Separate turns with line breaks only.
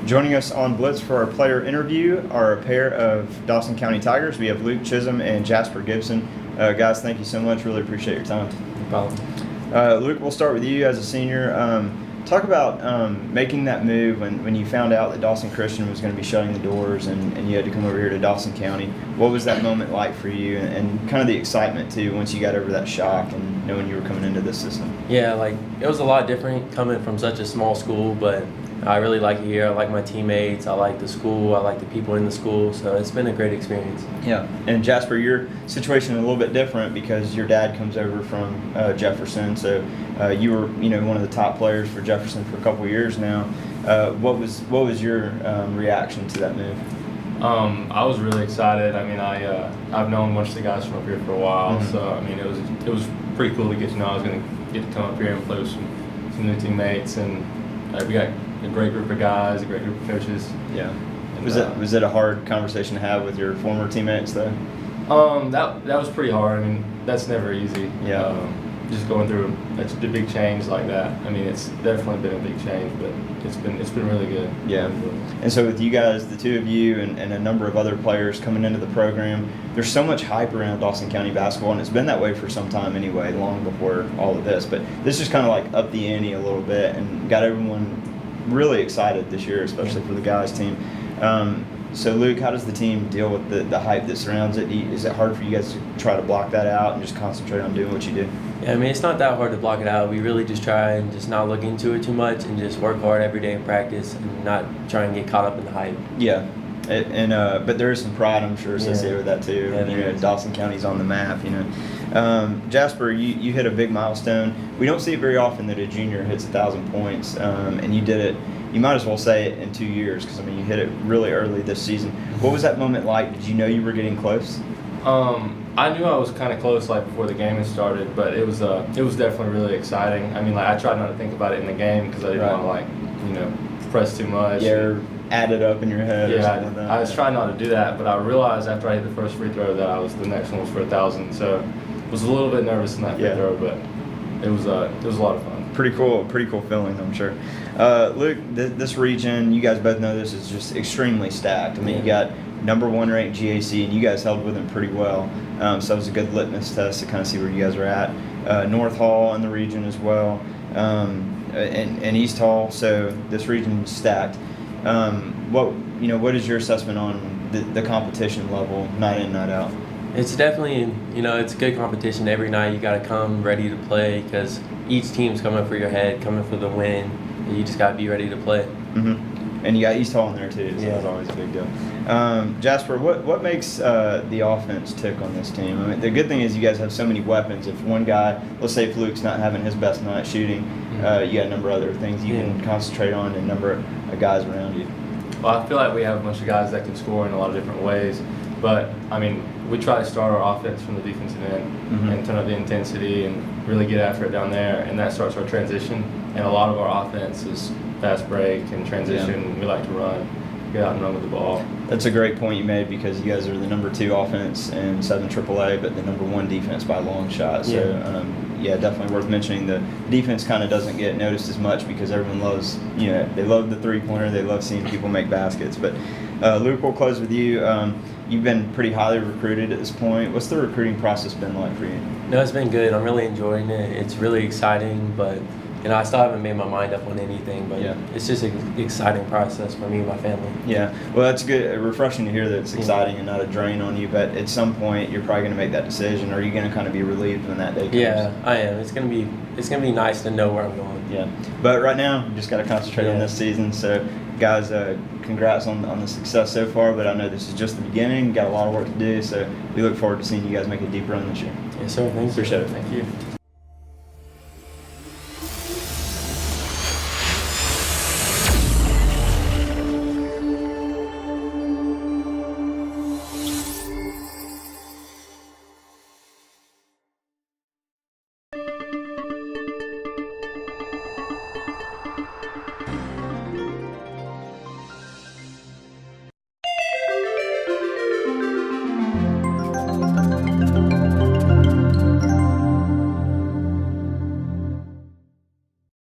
Joining us on Blitz for our player interview are a pair of Dawson County Tigers. We have Luke Chism and Jasper Gibson. Guys, thank you so much. Really appreciate your time.
No problem.
Luke, we'll start with you as a senior. Talk about making that move when you found out that Dawson Christian was going to be shutting the doors and you had to come over here to Dawson County. What was that moment like for you and kind of the excitement too once you got over that shock and knowing you were coming into this system?
Yeah, it was a lot different coming from such a small school, but I really like it here. I like my teammates. I like the school. I like the people in the school. So it's been a great experience.
Yeah. And Jasper, your situation is a little bit different because your dad comes over from Jefferson. So you were, one of the top players for Jefferson for a couple of years now. What was your reaction to that move?
I was really excited. I mean, I've known a bunch of the guys from up here for a while, so I mean, it was pretty cool to get to know I was going to get to come up here and play with some new teammates, and we got a great group of guys, a great group of coaches.
Yeah. And, was it a hard conversation to have with your former teammates though?
That was pretty hard. I mean, that's never easy.
Yeah.
Just going through a big change like that. I mean, it's definitely been a big change, but it's been really good.
Yeah. And so with you guys, the two of you and a number of other players coming into the program, there's so much hype around Dawson County basketball, and it's been that way for some time anyway, long before all of this. But this just kind of like upped the ante a little bit and got everyone really excited this year, especially for the guys team. So Luke, how does the team deal with the hype that surrounds it? Is it hard for you guys to try to block that out and just concentrate on doing what you do?
Yeah, I mean, it's not that hard to block it out. We really just try and just not look into it too much and just work hard every day in practice and not try and get caught up in the hype.
Yeah. But there is some pride, I'm sure, associated with that too.
Yeah,
Dawson County's on the map. Jasper, you hit a big milestone. We don't see it very often that a junior hits 1,000 points, and you did it. You might as well say it in 2 years because you hit it really early this season. What was that moment like? Did you know you were getting close?
I knew I was kind of close before the game had started, but it was definitely really exciting. I mean, I tried not to think about it in the game because I didn't want to press too much.
Yeah, add it up in your head.
Yeah,
or something like that.
I was trying not to do that, but I realized after I hit the first free throw that the next one was for 1,000. So I was a little bit nervous in that free throw, but it was a lot of fun.
Pretty cool feeling, I'm sure. Luke, this region, you guys both know this, is just extremely stacked. I mean, you got #1 ranked GAC, and you guys held with them pretty well. So it was a good litmus test to kind of see where you guys are at. North Hall in the region as well, and East Hall. So this region's stacked. What is your assessment on the competition level, night in, night out?
It's definitely, it's good competition. Every night you got to come ready to play because each team's coming for your head, coming for the win. And you just got to be ready to play.
Mm-hmm. And you got East Hall in there too, so that's always a big deal. Jasper, what makes the offense tick on this team? I mean, the good thing is you guys have so many weapons. If one guy, let's say if Luke's not having his best night shooting, you got a number of other things you can concentrate on and a number of guys around you.
Well, I feel like we have a bunch of guys that can score in a lot of different ways, but I mean, we try to start our offense from the defensive end and turn up the intensity and really get after it down there, and that starts our transition. And a lot of our offense is fast break and transition. Yeah. We like to run, get out and run with the ball.
That's a great point you made because you guys are the #2 offense in Southern AAA, but the #1 defense by a long shot. So, definitely worth mentioning. The defense kind of doesn't get noticed as much because everyone loves, they love the three-pointer. They love seeing people make baskets. But Luke, we'll close with you. You've been pretty highly recruited at this point. What's the recruiting process been like for you?
No, it's been good. I'm really enjoying it. It's really exciting, but I still haven't made my mind up on anything, but it's just an exciting process for me and my family.
Yeah, well, that's good. Refreshing to hear that it's exciting and not a drain on you, but at some point you're probably going to make that decision. Or are you going to kind of be relieved when that day comes?
Yeah, I am. It's going to be nice to know where I'm going.
Yeah, but right now you just got to concentrate on this season. So, guys, congrats on the success so far, but I know this is just the beginning. Got a lot of work to do, so we look forward to seeing you guys make a deep run this year.
Yes, sir. Thanks.
Appreciate it.
Thank you.